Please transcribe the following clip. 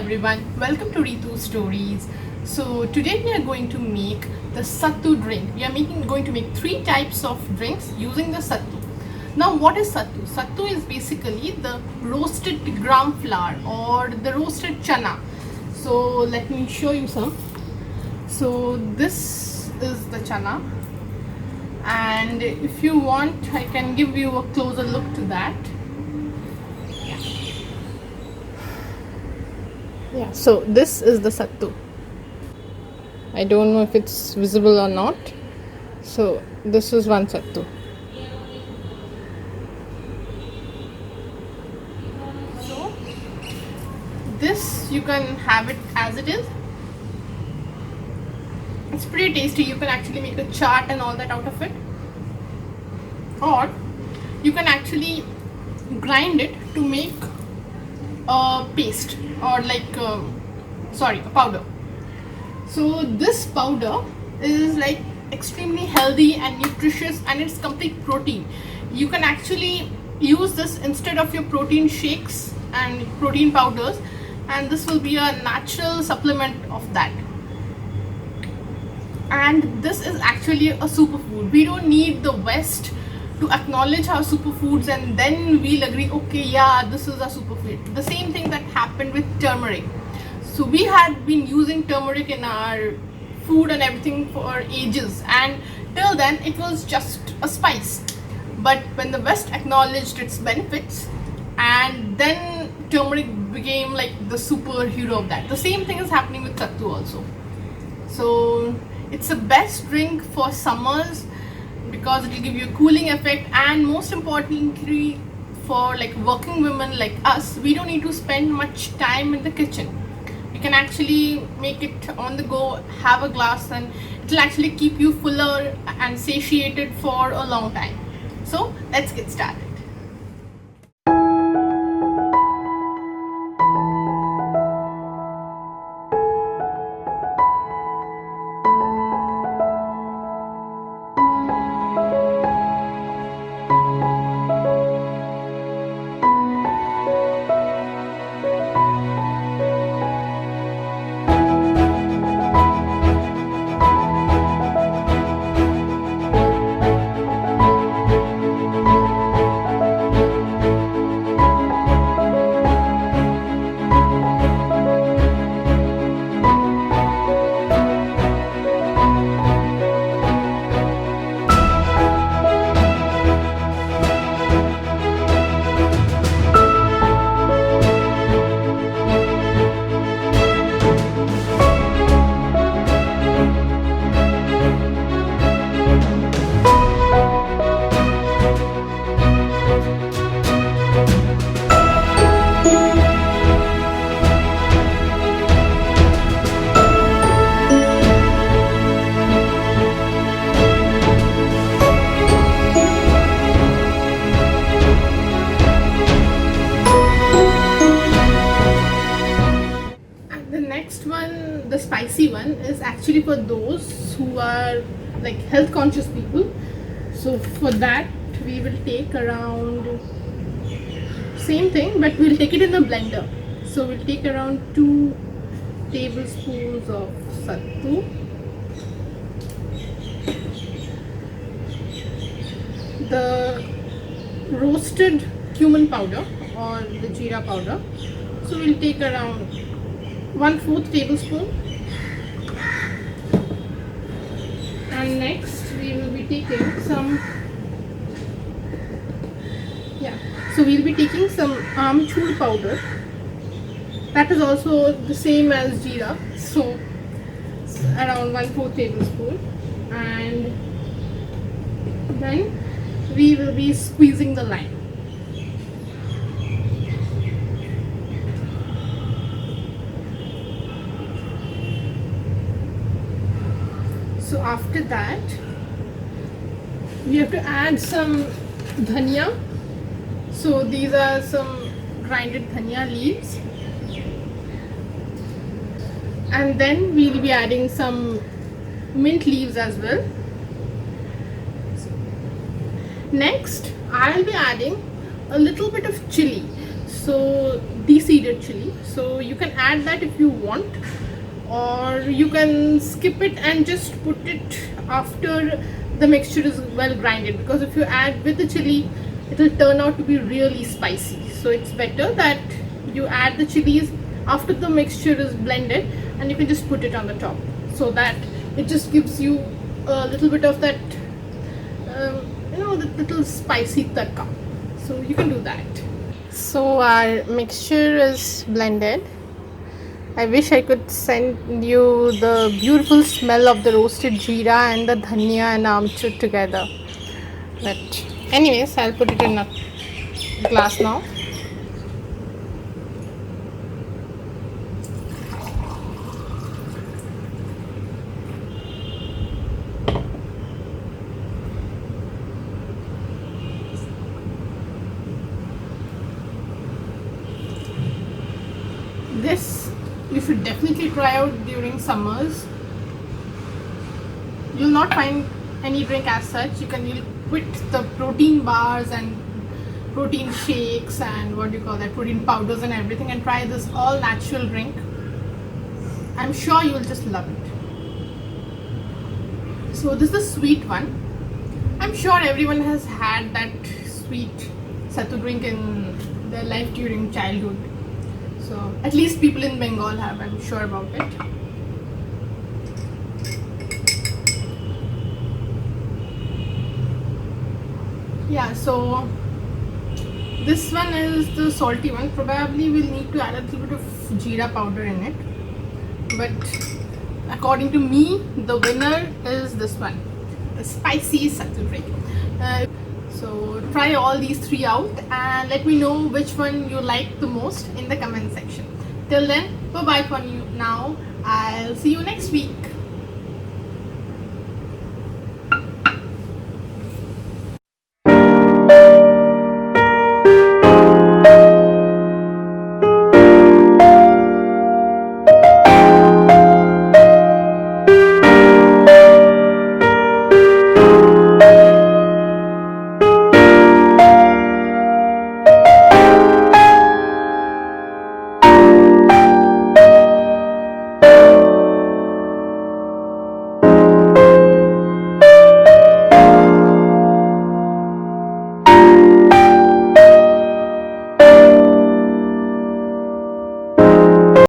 everyone, welcome to Ritu Stories. So today we are going to make the Sattu drink. We are going to make 3 types of drinks using the Sattu. Now what is Sattu? Sattu is basically the roasted gram flour or the roasted chana. So let me show you some. So this is the chana, and if you want I can give you a closer look to that. Yeah, so this is the Sattu. I don't know if it's visible or not. So this is one Sattu. So this you can have it as it is. It's pretty tasty. You can actually make a chaat and all that out of it, or you can actually grind it to make a paste or a powder. So this powder is like extremely healthy and nutritious, and it's complete protein. You can actually use this instead of your protein shakes and protein powders, and this will be a natural supplement of that. And this is actually a superfood. We don't need the West to acknowledge our superfoods and then we'll agree, okay, yeah, this is a superfood. The same thing that happened with turmeric. So we had been using turmeric in our food and everything for ages, and till then it was just a spice. But when the West acknowledged its benefits, and then turmeric became like the superhero of that. The same thing is happening with Sattu also. So it's the best drink for summers because it will give you a cooling effect, and most importantly for like working women like us, we don't need to spend much time in the kitchen. We can actually make it on the go, have a glass, and it will actually keep you fuller and satiated for a long time. So let's get started. The spicy one is actually for those who are like health conscious people. So for that we will take around same thing, but we'll take it in a blender. So we'll take around 2 tablespoons of Sattu, the roasted cumin powder or the jeera powder. So we'll take around 1/4 tablespoon, and next we will be taking some amchur powder. That is also the same as jeera, so around 1/4 tablespoon, and then we will be squeezing the lime. So after that we have to add some dhania. So these are some grinded dhania leaves, and then we'll be adding some mint leaves as well. Next I'll be adding a little bit of chili. so de-seeded chili. So you can add that if you want, or you can skip it and just put it after the mixture is well grinded, because if you add with the chili it will turn out to be really spicy. So it's better that you add the chilies after the mixture is blended, and you can just put it on the top, so that it just gives you a little bit of that the little spicy tadka. So you can do that. So our mixture is blended. I wish I could send you the beautiful smell of the roasted jeera and the dhania and amchur together. But anyways, I'll put it in a glass now. This you should definitely try out during summers. You'll not find any drink as such. You'll quit the protein bars and protein shakes and what do you call that, protein powders and everything, and try this all natural drink. I'm sure you'll just love it. So this is the sweet one. I'm sure everyone has had that sweet Sattu drink in their life during childhood. So at least people in Bengal have, I'm sure about it. Yeah, so this one is the salty one. Probably we'll need to add a little bit of jeera powder in it, but according to me the winner is this one, the spicy Sattu drink. So try all these three out and let me know which one you like the most in the comment section. Till then, bye bye for now. I'll see you next week.